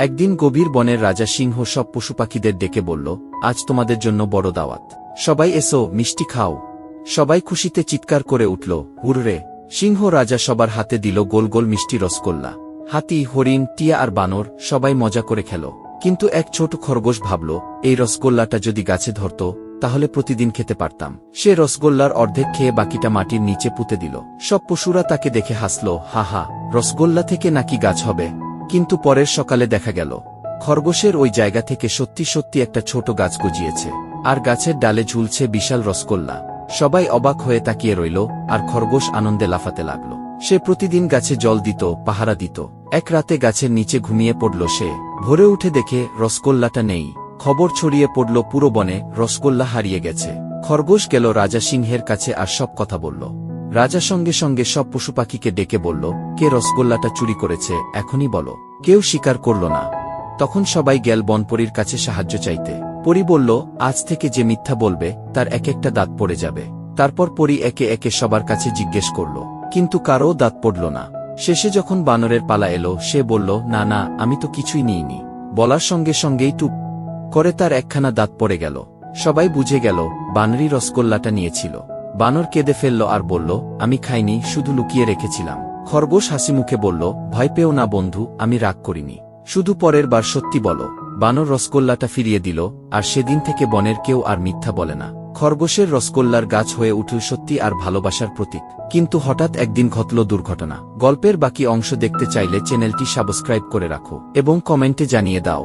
একদিন গভীর বনের রাজা সিংহ সব পশুপাখিদের ডেকে বলল, আজ তোমাদের জন্য বড় দাওয়াত। সবাই এসো, মিষ্টি খাও। সবাই খুশিতে চিৎকার করে উঠল, হুররে। সিংহ রাজা সবার হাতে দিল গোল গোল মিষ্টি রসগোল্লা। হাতি, হরিণ, টিয়া আর বানর সবাই মজা করে খেল। কিন্তু এক ছোট খরগোশ ভাবল, এই রসগোল্লাটা যদি গাছে ধরত তাহলে প্রতিদিন খেতে পারতাম। সে রসগোল্লার অর্ধেক খেয়ে বাকিটা মাটির নিচে পুঁতে দিল। সব পশুরা তাকে দেখে হাসল, হা হা, রসগোল্লা থেকে নাকি গাছ হবে। কিন্তু পরের সকালে দেখা গেল খরগোশের ওই জায়গা থেকে সত্যি সত্যি একটা ছোট গাছ গজিয়েছে, আর গাছের ডালে ঝুলছে বিশাল রসগোল্লা। সবাই অবাক হয়ে তাকিয়ে রইল, আর খরগোশ আনন্দে লাফাতে লাগল। সে প্রতিদিন গাছে জল দিত, পাহারা দিত। এক রাতে গাছের নিচে ঘুমিয়ে পড়ল সে। ভোরে উঠে দেখে রসগোল্লাটা নেই। খবর ছড়িয়ে পড়ল পুরো বনে, রসগোল্লা হারিয়ে গেছে। খরগোশ গেল রাজা সিংহের কাছে আর সব কথা বলল। রাজা সঙ্গে সঙ্গে সব পশুপাখিকে ডেকে বলল, কে রসগোল্লাটা চুরি করেছে এখনই বলো। কেউ স্বীকার করল না। তখন সবাই গেল বনপরীর কাছে সাহায্য চাইতে। পরী বলল, আজ থেকে যে মিথ্যা বলবে তার এক একটা দাঁত পড়ে যাবে। তারপর পরী একে একে সবার কাছে জিজ্ঞেস করল, কিন্তু কারও দাঁত পড়ল না। শেষে যখন বানরের পালা এলো, সে বলল, না না, আমি তো কিছুই নিইনি। বলার সঙ্গে সঙ্গেই টুপ করে তার একখানা দাঁত পড়ে গেল। সবাই বুঝে গেল বানরই রসগোল্লাটা নিয়েছিল। বানর কেঁদে ফেলল আর বলল, আমি খাইনি, শুধু লুকিয়ে রেখেছিলাম। খরগোশ হাসি মুখে বলল, ভয় পেও না বন্ধু, আমি রাগ করিনি। শুধু পরের বার সত্যি বলো। বানর রসগোল্লাটা ফিরিয়ে দিল, আর সেদিন থেকে বনের কেউ আর মিথ্যা বলে না। খরগোশের রসগোল্লার গাছ হয়ে উঠল সত্যি আর ভালোবাসার প্রতীক। কিন্তু হঠাৎ একদিন ঘটল দুর্ঘটনা। গল্পের বাকি অংশ দেখতে চাইলে চ্যানেলটি সাবস্ক্রাইব করে রাখো এবং কমেন্টে জানিয়ে দাও।